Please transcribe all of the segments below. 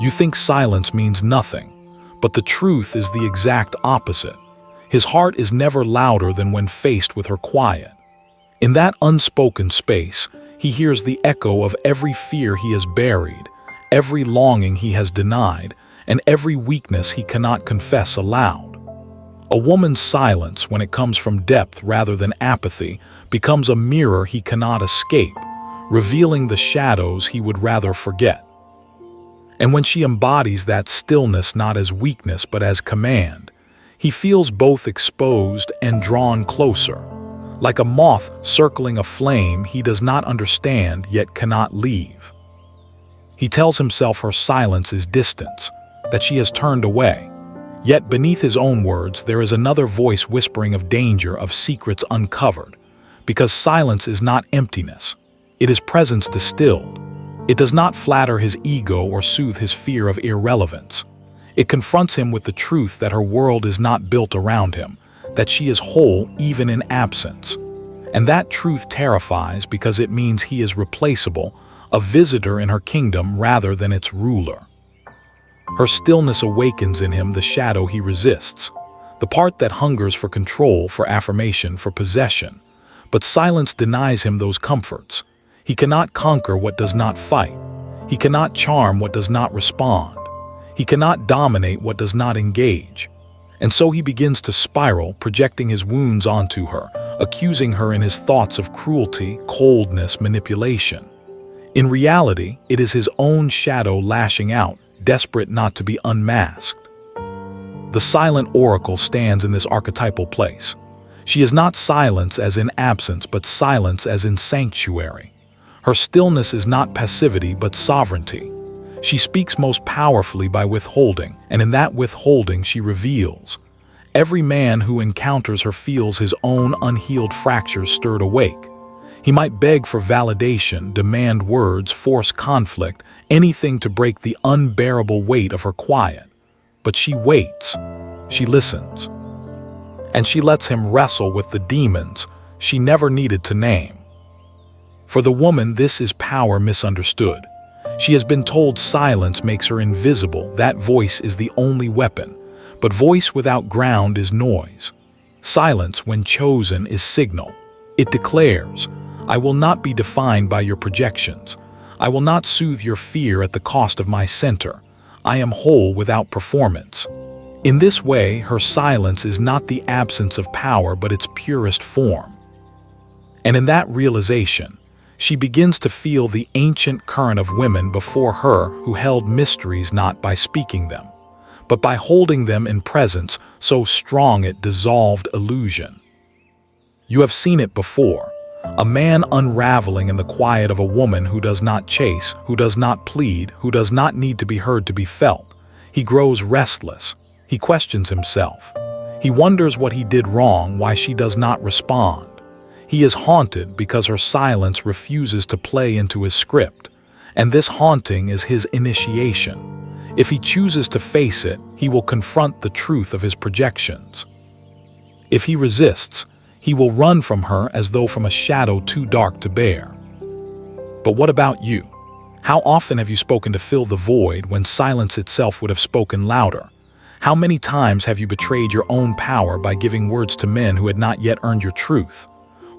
You think silence means nothing, but the truth is the exact opposite. His heart is never louder than when faced with her quiet. In that unspoken space, he hears the echo of every fear he has buried, every longing he has denied, and every weakness he cannot confess aloud. A woman's silence, when it comes from depth rather than apathy, becomes a mirror he cannot escape, revealing the shadows he would rather forget. And when she embodies that stillness not as weakness but as command, he feels both exposed and drawn closer, like a moth circling a flame he does not understand yet cannot leave. He tells himself her silence is distance, that she has turned away. Yet beneath his own words there is another voice whispering of danger, of secrets uncovered, because silence is not emptiness. It is presence distilled. It does not flatter his ego or soothe his fear of irrelevance. It confronts him with the truth that her world is not built around him, that she is whole even in absence. And that truth terrifies because it means he is replaceable, a visitor in her kingdom rather than its ruler. Her stillness awakens in him the shadow he resists, the part that hungers for control, for affirmation, for possession. But silence denies him those comforts. He cannot conquer what does not fight. He cannot charm what does not respond. He cannot dominate what does not engage. And so he begins to spiral, projecting his wounds onto her, accusing her in his thoughts of cruelty, coldness, manipulation. In reality, it is his own shadow lashing out, desperate not to be unmasked. The silent oracle stands in this archetypal place. She is not silence as in absence, but silence as in sanctuary. Her stillness is not passivity, but sovereignty. She speaks most powerfully by withholding, and in that withholding she reveals. Every man who encounters her feels his own unhealed fractures stirred awake. He might beg for validation, demand words, force conflict, anything to break the unbearable weight of her quiet. But she waits, she listens, and she lets him wrestle with the demons she never needed to name. For the woman, this is power misunderstood. She has been told silence makes her invisible, that voice is the only weapon, but voice without ground is noise. Silence, when chosen, is signal. It declares, I will not be defined by your projections. I will not soothe your fear at the cost of my center. I am whole without performance. In this way, her silence is not the absence of power, but its purest form. And in that realization, she begins to feel the ancient current of women before her who held mysteries not by speaking them, but by holding them in presence so strong it dissolved illusion. You have seen it before. A man unraveling in the quiet of a woman who does not chase, who does not plead, who does not need to be heard to be felt. He grows restless. He questions himself. He wonders what he did wrong, why she does not respond. He is haunted because her silence refuses to play into his script. And this haunting is his initiation. If he chooses to face it, he will confront the truth of his projections. If he resists, he will run from her as though from a shadow too dark to bear. But what about you? How often have you spoken to fill the void when silence itself would have spoken louder? How many times have you betrayed your own power by giving words to men who had not yet earned your truth?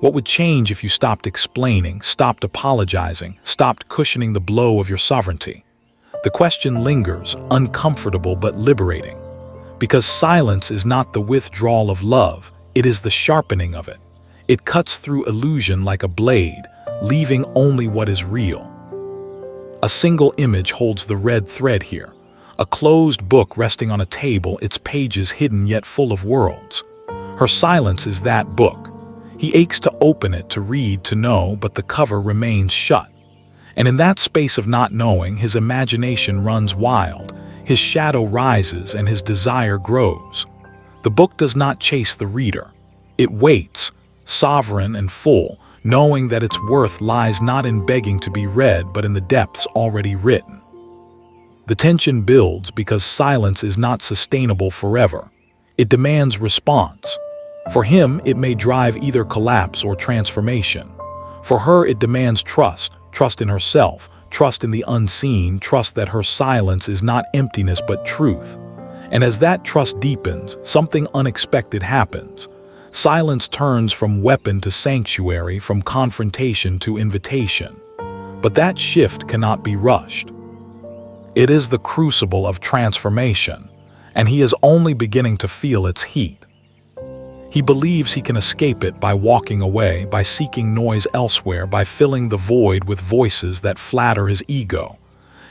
What would change if you stopped explaining, stopped apologizing, stopped cushioning the blow of your sovereignty? The question lingers, uncomfortable but liberating. Because silence is not the withdrawal of love, it is the sharpening of it. It cuts through illusion like a blade, leaving only what is real. A single image holds the red thread here. A closed book resting on a table, its pages hidden yet full of worlds. Her silence is that book. He aches to open it, to read, to know, but the cover remains shut. And in that space of not knowing, his imagination runs wild, his shadow rises, and his desire grows. The book does not chase the reader. It waits, sovereign and full, knowing that its worth lies not in begging to be read, but in the depths already written. The tension builds because silence is not sustainable forever. It demands response. For him, it may drive either collapse or transformation. For her, it demands trust, trust in herself, trust in the unseen, trust that her silence is not emptiness but truth. And as that trust deepens, something unexpected happens. Silence turns from weapon to sanctuary, from confrontation to invitation. But that shift cannot be rushed. It is the crucible of transformation, and he is only beginning to feel its heat. He believes he can escape it by walking away, by seeking noise elsewhere, by filling the void with voices that flatter his ego.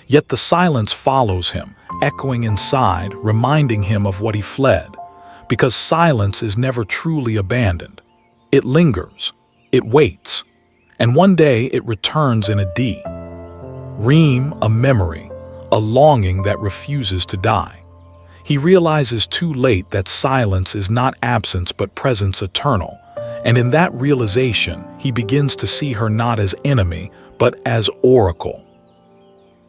Yet the silence follows him, echoing inside, reminding him of what he fled. Because silence is never truly abandoned. It lingers, it waits, and one day it returns in a dream, a memory, a longing that refuses to die. He realizes too late that silence is not absence but presence eternal, and in that realization, he begins to see her not as enemy, but as oracle.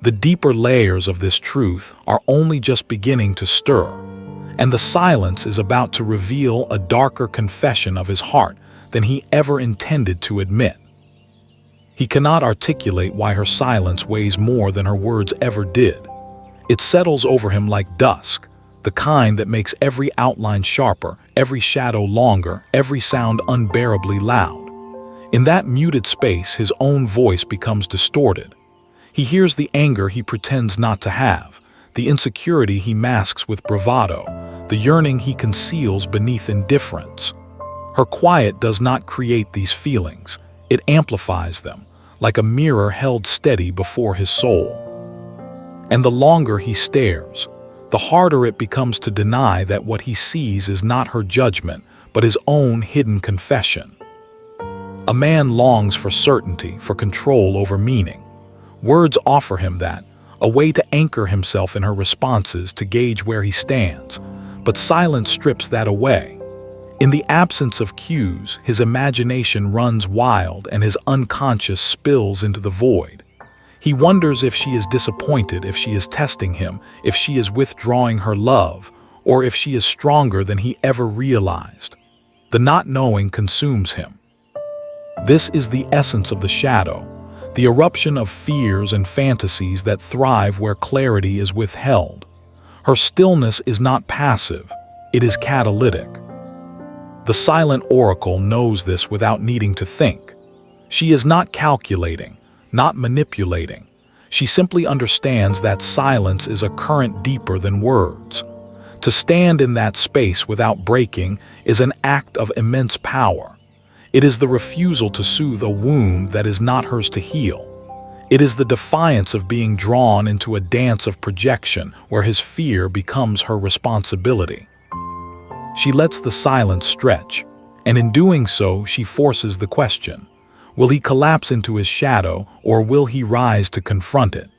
The deeper layers of this truth are only just beginning to stir, and the silence is about to reveal a darker confession of his heart than he ever intended to admit. He cannot articulate why her silence weighs more than her words ever did. It settles over him like dusk, the kind that makes every outline sharper, every shadow longer, every sound unbearably loud. In that muted space, his own voice becomes distorted. He hears the anger he pretends not to have, the insecurity he masks with bravado, the yearning he conceals beneath indifference. Her quiet does not create these feelings, it amplifies them, like a mirror held steady before his soul. And the longer he stares, the harder it becomes to deny that what he sees is not her judgment, but his own hidden confession. A man longs for certainty, for control over meaning. Words offer him that, a way to anchor himself in her responses, to gauge where he stands. But silence strips that away. In the absence of cues, his imagination runs wild and his unconscious spills into the void. He wonders if she is disappointed, if she is testing him, if she is withdrawing her love, or if she is stronger than he ever realized. The not knowing consumes him. This is the essence of the shadow, the eruption of fears and fantasies that thrive where clarity is withheld. Her stillness is not passive, it is catalytic. The silent oracle knows this without needing to think. She is not calculating, not manipulating. She simply understands that silence is a current deeper than words. To stand in that space without breaking is an act of immense power. It is the refusal to soothe a wound that is not hers to heal. It is the defiance of being drawn into a dance of projection where his fear becomes her responsibility. She lets the silence stretch, and in doing so, she forces the question. Will he collapse into his shadow, or will he rise to confront it?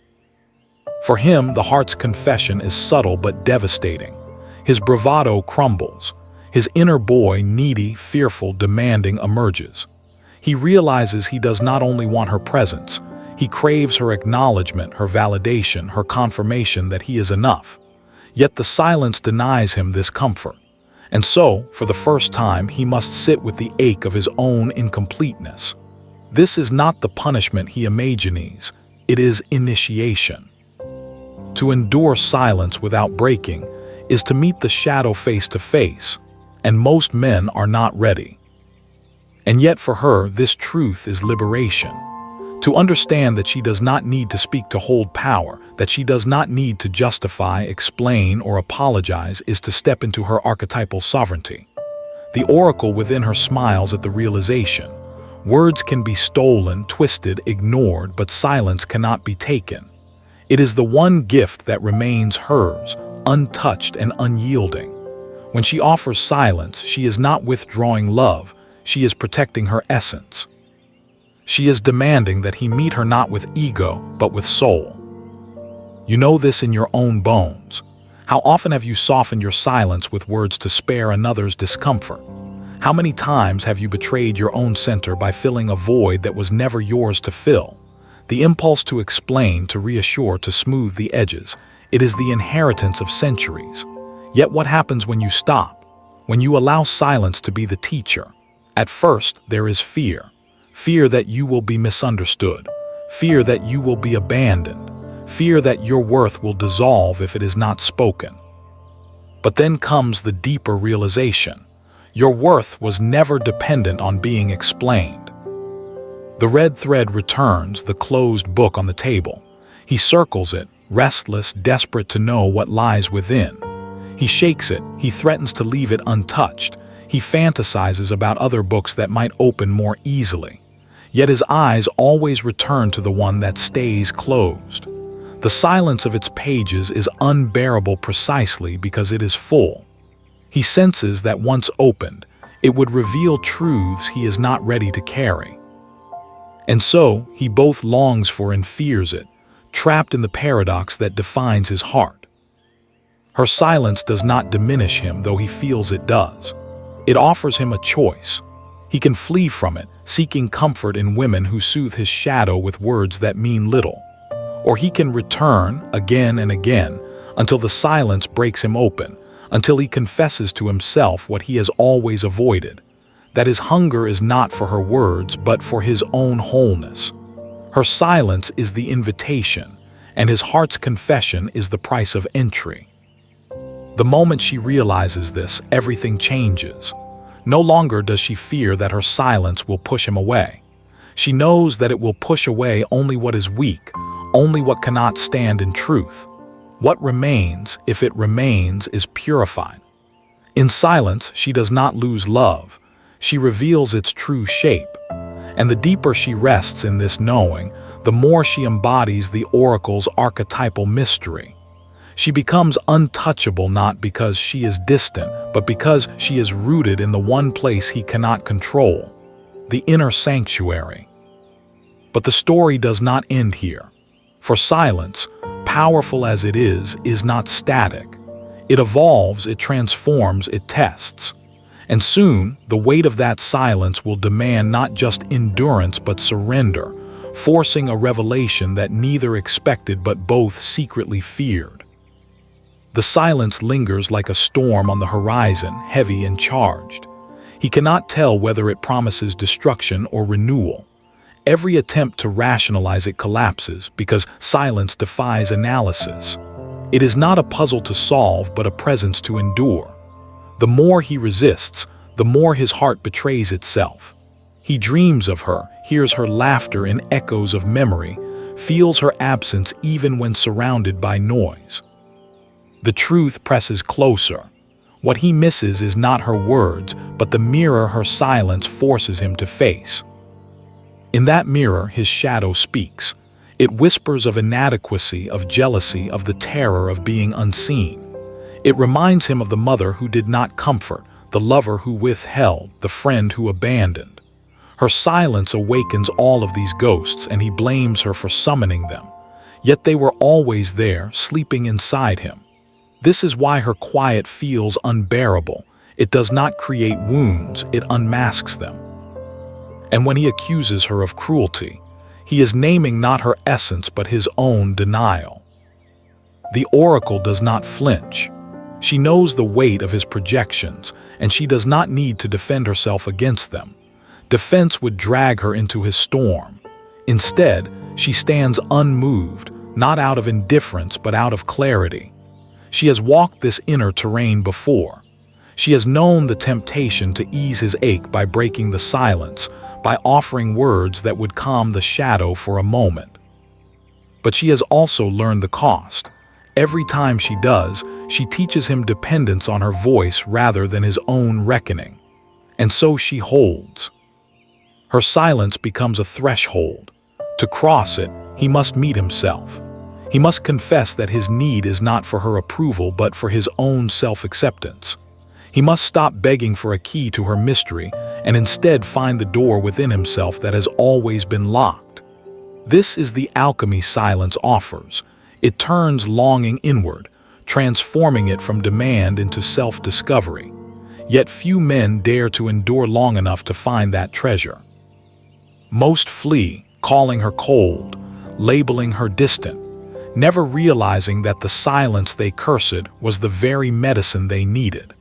For him, the heart's confession is subtle but devastating. His bravado crumbles. His inner boy, needy, fearful, demanding, emerges. He realizes he does not only want her presence, he craves her acknowledgement, her validation, her confirmation that he is enough. Yet the silence denies him this comfort. And so, for the first time, he must sit with the ache of his own incompleteness. This is not the punishment he imagines, it is initiation. To endure silence without breaking is to meet the shadow face to face, and most men are not ready. And yet for her, this truth is liberation. To understand that she does not need to speak to hold power, that she does not need to justify, explain, or apologize is to step into her archetypal sovereignty. The oracle within her smiles at the realization. Words can be stolen, twisted, ignored, but silence cannot be taken. It is the one gift that remains hers, untouched and unyielding. When she offers silence, she is not withdrawing love, she is protecting her essence. She is demanding that he meet her not with ego, but with soul. You know this in your own bones. How often have you softened your silence with words to spare another's discomfort? How many times have you betrayed your own center by filling a void that was never yours to fill? The impulse to explain, to reassure, to smooth the edges, it is the inheritance of centuries. Yet what happens when you stop? When you allow silence to be the teacher? At first, there is fear. Fear that you will be misunderstood. fear that you will be abandoned, fear that your worth will dissolve if it is not spoken. But then comes the deeper realization. Your worth was never dependent on being explained. The red thread returns, the closed book on the table. He circles it, restless, desperate to know what lies within. He shakes it, he threatens to leave it untouched. He fantasizes about other books that might open more easily. Yet his eyes always return to the one that stays closed. The silence of its pages is unbearable precisely because it is full. He senses that once opened, it would reveal truths he is not ready to carry. And so, he both longs for and fears it, trapped in the paradox that defines his heart. Her silence does not diminish him, though he feels it does. It offers him a choice. He can flee from it, seeking comfort in women who soothe his shadow with words that mean little. Or he can return again and again until the silence breaks him open, until he confesses to himself what he has always avoided, that his hunger is not for her words but for his own wholeness. Her silence is the invitation, and his heart's confession is the price of entry. The moment she realizes this, everything changes. No longer does she fear that her silence will push him away. She knows that it will push away only what is weak, only what cannot stand in truth. What remains, if it remains, is purified. In silence, she does not lose love. She reveals its true shape. And the deeper she rests in this knowing, the more she embodies the oracle's archetypal mystery. She becomes untouchable not because she is distant, but because she is rooted in the one place he cannot control, the inner sanctuary. But the story does not end here. For silence, powerful as it is not static. It evolves, it transforms, it tests. And soon, the weight of that silence will demand not just endurance but surrender, forcing a revelation that neither expected but both secretly feared. The silence lingers like a storm on the horizon, heavy and charged. He cannot tell whether it promises destruction or renewal. Every attempt to rationalize it collapses because silence defies analysis. It is not a puzzle to solve but a presence to endure. The more he resists, the more his heart betrays itself. He dreams of her, hears her laughter in echoes of memory, feels her absence even when surrounded by noise. The truth presses closer. What he misses is not her words, but the mirror her silence forces him to face. In that mirror, his shadow speaks. It whispers of inadequacy, of jealousy, of the terror of being unseen. It reminds him of the mother who did not comfort, the lover who withheld, the friend who abandoned. Her silence awakens all of these ghosts, and he blames her for summoning them. Yet they were always there, sleeping inside him. This is why her quiet feels unbearable. It does not create wounds, it unmasks them. And when he accuses her of cruelty, he is naming not her essence but his own denial. The oracle does not flinch. She knows the weight of his projections, and she does not need to defend herself against them. Defense would drag her into his storm. Instead, she stands unmoved, not out of indifference but out of clarity. She has walked this inner terrain before. She has known the temptation to ease his ache by breaking the silence, by offering words that would calm the shadow for a moment. But she has also learned the cost. Every time she does, she teaches him dependence on her voice rather than his own reckoning. And so she holds. Her silence becomes a threshold. To cross it, he must meet himself. He must confess that his need is not for her approval but for his own self-acceptance. He must stop begging for a key to her mystery and instead find the door within himself that has always been locked. This is the alchemy silence offers. It turns longing inward, transforming it from demand into self-discovery. Yet few men dare to endure long enough to find that treasure. Most flee, calling her cold, labeling her distant, never realizing that the silence they cursed was the very medicine they needed.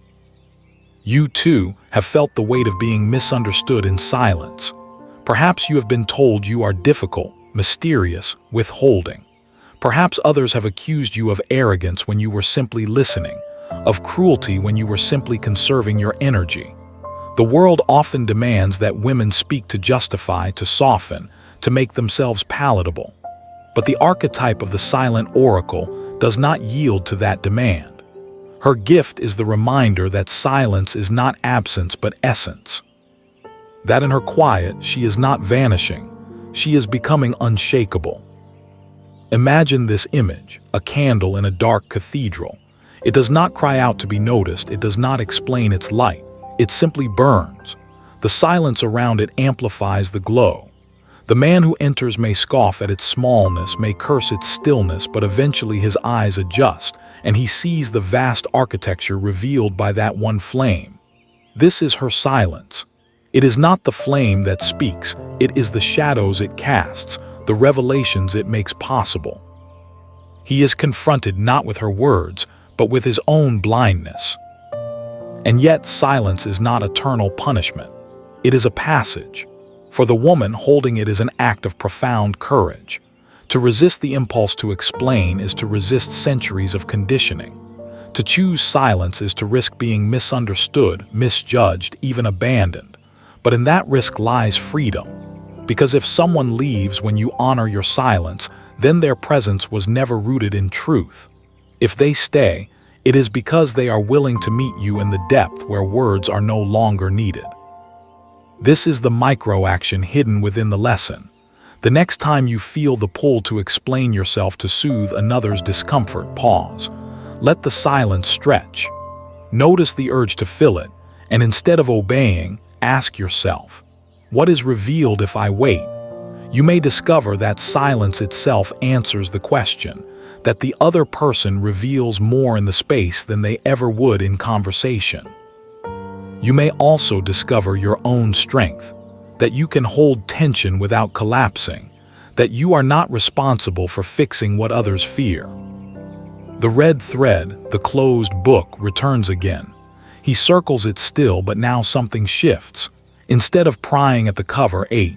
You, too, have felt the weight of being misunderstood in silence. Perhaps you have been told you are difficult, mysterious, withholding. Perhaps others have accused you of arrogance when you were simply listening, of cruelty when you were simply conserving your energy. The world often demands that women speak to justify, to soften, to make themselves palatable. But the archetype of the silent oracle does not yield to that demand. Her gift is the reminder that silence is not absence but essence. That in her quiet she is not vanishing, she is becoming unshakable. Imagine this image, a candle in a dark cathedral. It does not cry out to be noticed, it does not explain its light, it simply burns. The silence around it amplifies the glow. The man who enters may scoff at its smallness, may curse its stillness, but eventually his eyes adjust, and he sees the vast architecture revealed by that one flame. This is her silence. It is not the flame that speaks, it is the shadows it casts, the revelations it makes possible. He is confronted not with her words, but with his own blindness. And yet silence is not eternal punishment. It is a passage. For the woman, holding it is an act of profound courage. To resist the impulse to explain is to resist centuries of conditioning. To choose silence is to risk being misunderstood, misjudged, even abandoned. But in that risk lies freedom. Because if someone leaves when you honor your silence, then their presence was never rooted in truth. If they stay, it is because they are willing to meet you in the depth where words are no longer needed. This is the micro-action hidden within the lesson. The next time you feel the pull to explain yourself to soothe another's discomfort, pause. Let the silence stretch. Notice the urge to fill it, and instead of obeying, ask yourself, what is revealed if I wait? You may discover that silence itself answers the question, that the other person reveals more in the space than they ever would in conversation. You may also discover your own strength, that you can hold tension without collapsing, that you are not responsible for fixing what others fear. The red thread, the closed book, returns again. He circles it still, but now something shifts. Instead of prying at the cover, E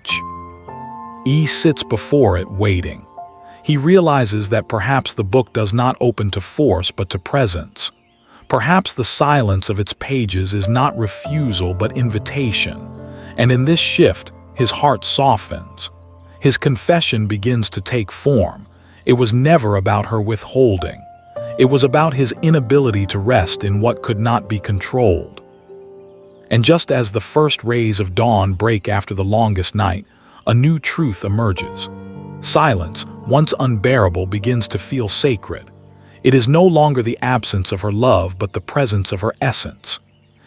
sits before it, waiting. He realizes that perhaps the book does not open to force but to presence. Perhaps the silence of its pages is not refusal but invitation. And in this shift, his heart softens. His confession begins to take form. It was never about her withholding. It was about his inability to rest in what could not be controlled. And just as the first rays of dawn break after the longest night, a new truth emerges. Silence, once unbearable, begins to feel sacred. It is no longer the absence of her love, but the presence of her essence.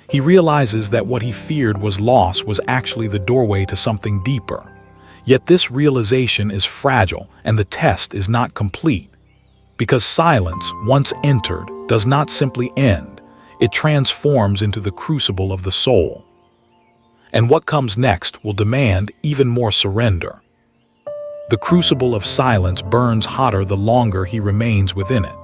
He realizes that what he feared was loss was actually the doorway to something deeper. Yet this realization is fragile, and the test is not complete. Because silence, once entered, does not simply end. It transforms into the crucible of the soul. And what comes next will demand even more surrender. The crucible of silence burns hotter the longer he remains within it.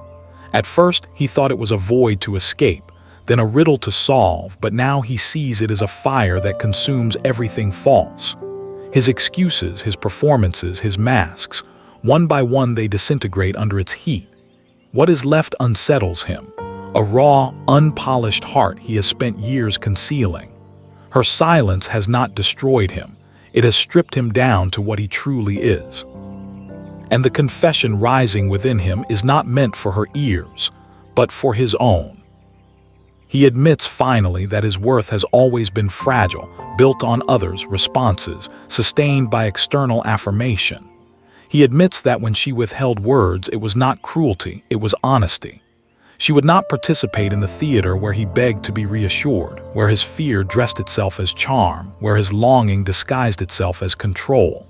At first, he thought it was a void to escape, then a riddle to solve, but now he sees it as a fire that consumes everything false. His excuses, his performances, his masks, one by one they disintegrate under its heat. What is left unsettles him, a raw, unpolished heart he has spent years concealing. Her silence has not destroyed him, it has stripped him down to what he truly is. And the confession rising within him is not meant for her ears, but for his own. He admits finally that his worth has always been fragile, built on others' responses, sustained by external affirmation. He admits that when she withheld words, it was not cruelty, it was honesty. She would not participate in the theater where he begged to be reassured, where his fear dressed itself as charm, where his longing disguised itself as control.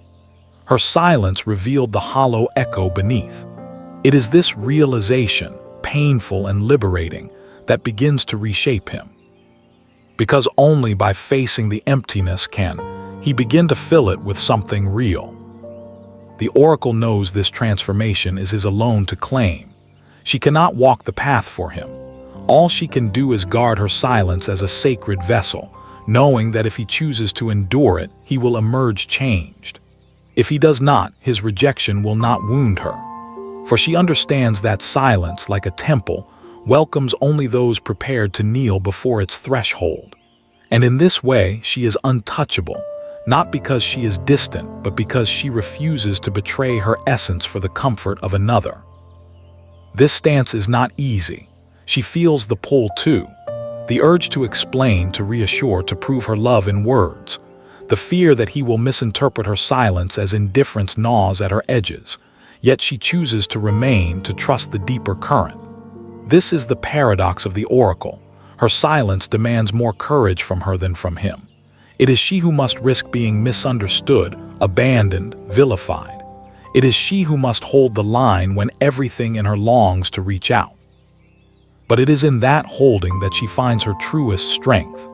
Her silence revealed the hollow echo beneath. It is this realization, painful and liberating, that begins to reshape him. Because only by facing the emptiness can he begin to fill it with something real. The oracle knows this transformation is his alone to claim. She cannot walk the path for him. All she can do is guard her silence as a sacred vessel, knowing that if he chooses to endure it, he will emerge changed. If he does not, his rejection will not wound her. For she understands that silence, like a temple, welcomes only those prepared to kneel before its threshold. And in this way, she is untouchable, not because she is distant, but because she refuses to betray her essence for the comfort of another. This stance is not easy. She feels the pull too. The urge to explain, to reassure, to prove her love in words. The fear that he will misinterpret her silence as indifference gnaws at her edges. Yet she chooses to remain, to trust the deeper current. This is the paradox of the oracle. Her silence demands more courage from her than from him. It is she who must risk being misunderstood, abandoned, vilified. It is she who must hold the line when everything in her longs to reach out. But it is in that holding that she finds her truest strength.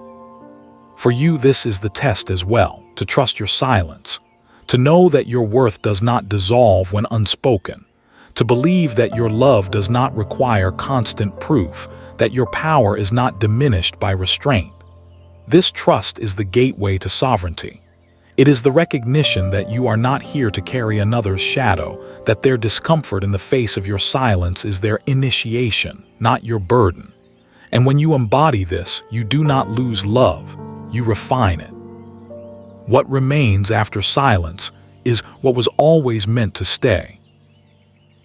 For you, this is the test as well, to trust your silence, to know that your worth does not dissolve when unspoken, to believe that your love does not require constant proof, that your power is not diminished by restraint. This trust is the gateway to sovereignty. It is the recognition that you are not here to carry another's shadow, that their discomfort in the face of your silence is their initiation, not your burden. And when you embody this, you do not lose love, you refine it. What remains after silence is what was always meant to stay.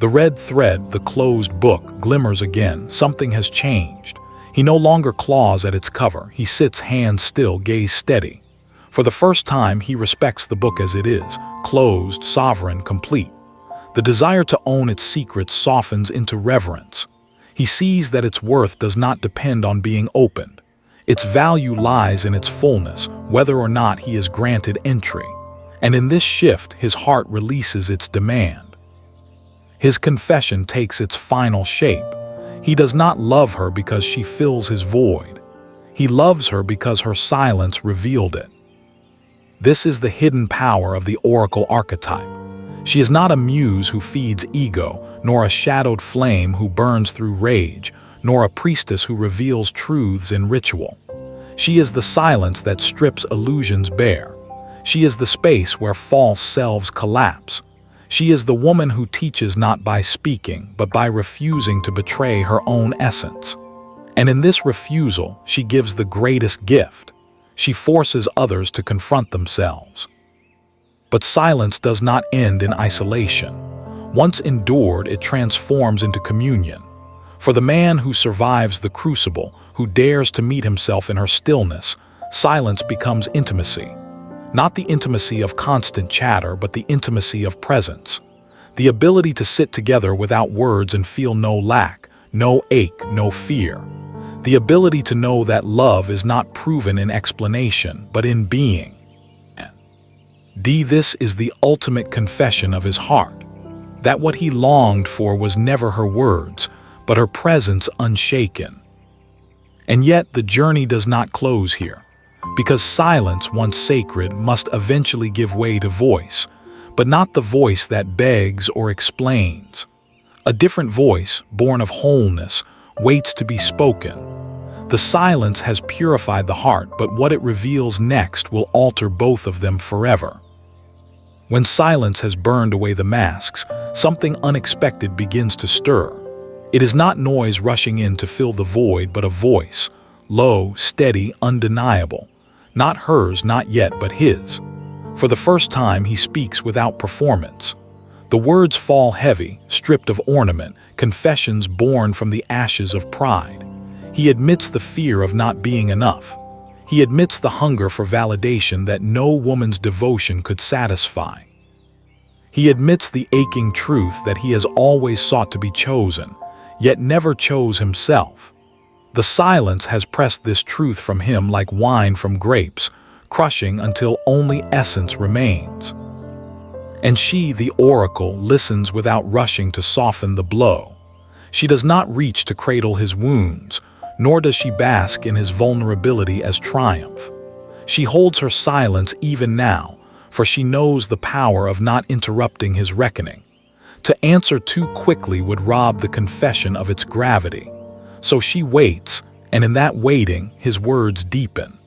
The red thread, the closed book, glimmers again. Something has changed. He no longer claws at its cover. He sits hands still, gaze steady. For the first time, he respects the book as it is, closed, sovereign, complete. The desire to own its secrets softens into reverence. He sees that its worth does not depend on being opened. Its value lies in its fullness, whether or not he is granted entry. And in this shift, his heart releases its demand. His confession takes its final shape. He does not love her because she fills his void. He loves her because her silence revealed it. This is the hidden power of the oracle archetype. She is not a muse who feeds ego, nor a shadowed flame who burns through rage, nor a priestess who reveals truths in ritual. She is the silence that strips illusions bare. She is the space where false selves collapse. She is the woman who teaches not by speaking, but by refusing to betray her own essence. And in this refusal, she gives the greatest gift. She forces others to confront themselves. But silence does not end in isolation. Once endured, it transforms into communion. For the man who survives the crucible, who dares to meet himself in her stillness, silence becomes intimacy. Not the intimacy of constant chatter, but the intimacy of presence. The ability to sit together without words and feel no lack, no ache, no fear. The ability to know that love is not proven in explanation, but in being. This is the ultimate confession of his heart. That what he longed for was never her words, but her presence unshaken. And yet the journey does not close here. Because silence, once sacred, must eventually give way to voice, but not the voice that begs or explains. A different voice, born of wholeness, waits to be spoken. The silence has purified the heart, but what it reveals next will alter both of them forever. When silence has burned away the masks, something unexpected begins to stir. It is not noise rushing in to fill the void, but a voice, low, steady, undeniable. Not hers, not yet, but his. For the first time, he speaks without performance. The words fall heavy, stripped of ornament, confessions born from the ashes of pride. He admits the fear of not being enough. He admits the hunger for validation that no woman's devotion could satisfy. He admits the aching truth that he has always sought to be chosen, yet never chose himself. The silence has pressed this truth from him like wine from grapes, crushing until only essence remains. And she, the oracle, listens without rushing to soften the blow. She does not reach to cradle his wounds, nor does she bask in his vulnerability as triumph. She holds her silence even now, for she knows the power of not interrupting his reckoning. To answer too quickly would rob the confession of its gravity. So she waits, and in that waiting, his words deepen.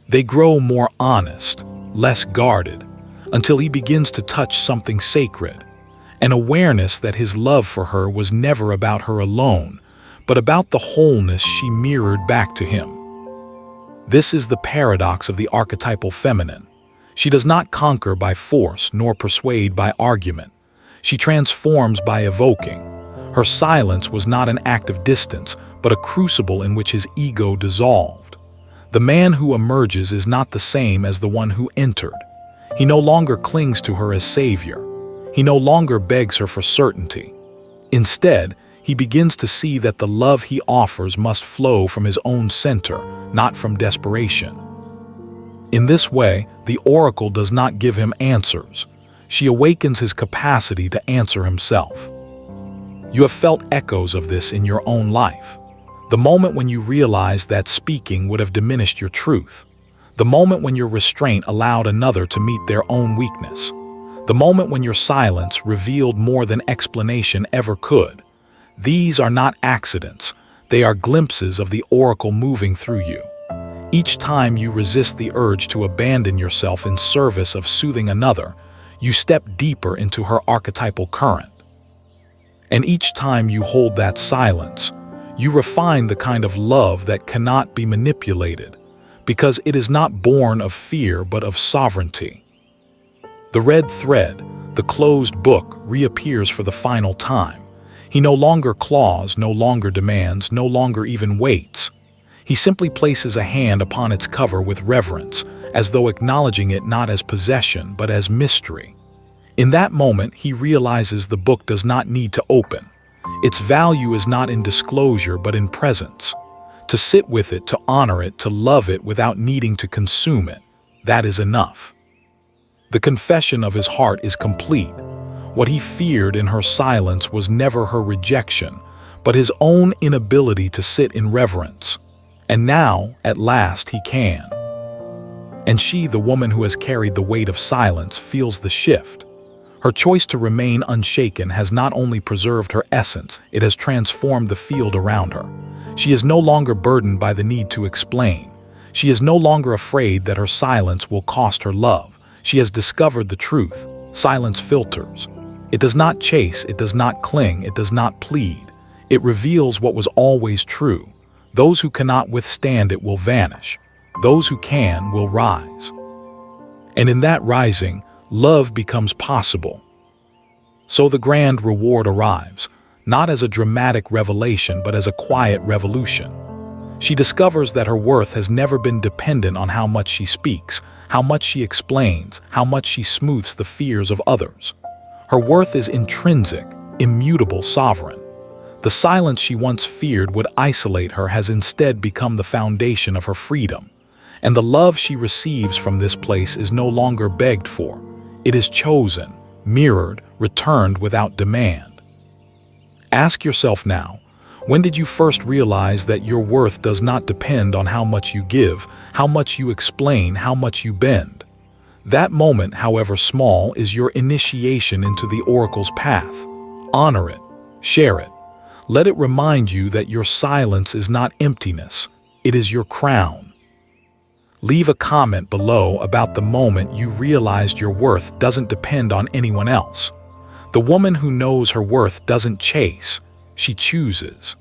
They grow more honest, less guarded, until he begins to touch something sacred, an awareness that his love for her was never about her alone, but about the wholeness she mirrored back to him. This is the paradox of the archetypal feminine. She does not conquer by force nor persuade by argument. She transforms by evoking. Her silence was not an act of distance, but a crucible in which his ego dissolved. The man who emerges is not the same as the one who entered. He no longer clings to her as savior. He no longer begs her for certainty. Instead, he begins to see that the love he offers must flow from his own center, not from desperation. In this way, the oracle does not give him answers. She awakens his capacity to answer himself. You have felt echoes of this in your own life. The moment when you realized that speaking would have diminished your truth. The moment when your restraint allowed another to meet their own weakness. The moment when your silence revealed more than explanation ever could. These are not accidents. They are glimpses of the oracle moving through you. Each time you resist the urge to abandon yourself in service of soothing another, you step deeper into her archetypal current. And each time you hold that silence, you refine the kind of love that cannot be manipulated, because it is not born of fear but of sovereignty. The red thread, the closed book, reappears for the final time. He no longer claws, no longer demands, no longer even waits. He simply places a hand upon its cover with reverence, as though acknowledging it not as possession but as mystery. In that moment, he realizes the book does not need to open. Its value is not in disclosure but in presence. To sit with it, to honor it, to love it without needing to consume it, that is enough. The confession of his heart is complete. What he feared in her silence was never her rejection, but his own inability to sit in reverence. And now, at last, he can. And she, the woman who has carried the weight of silence, feels the shift. Her choice to remain unshaken has not only preserved her essence, it has transformed the field around her. She is no longer burdened by the need to explain. She is no longer afraid that her silence will cost her love. She has discovered the truth. Silence filters. It does not chase, it does not cling, it does not plead. It reveals what was always true. Those who cannot withstand it will vanish. Those who can will rise. And in that rising, love becomes possible. So the grand reward arrives, not as a dramatic revelation but as a quiet revolution. She discovers that her worth has never been dependent on how much she speaks, how much she explains, how much she smooths the fears of others. Her worth is intrinsic, immutable, sovereign. The silence she once feared would isolate her has instead become the foundation of her freedom. And the love she receives from this place is no longer begged for. It is chosen, mirrored, returned without demand. Ask yourself now, when did you first realize that your worth does not depend on how much you give, how much you explain, how much you bend? That moment, however small, is your initiation into the oracle's path. Honor it, share it. Let it remind you that your silence is not emptiness, it is your crown. Leave a comment below about the moment you realized your worth doesn't depend on anyone else. The woman who knows her worth doesn't chase, she chooses.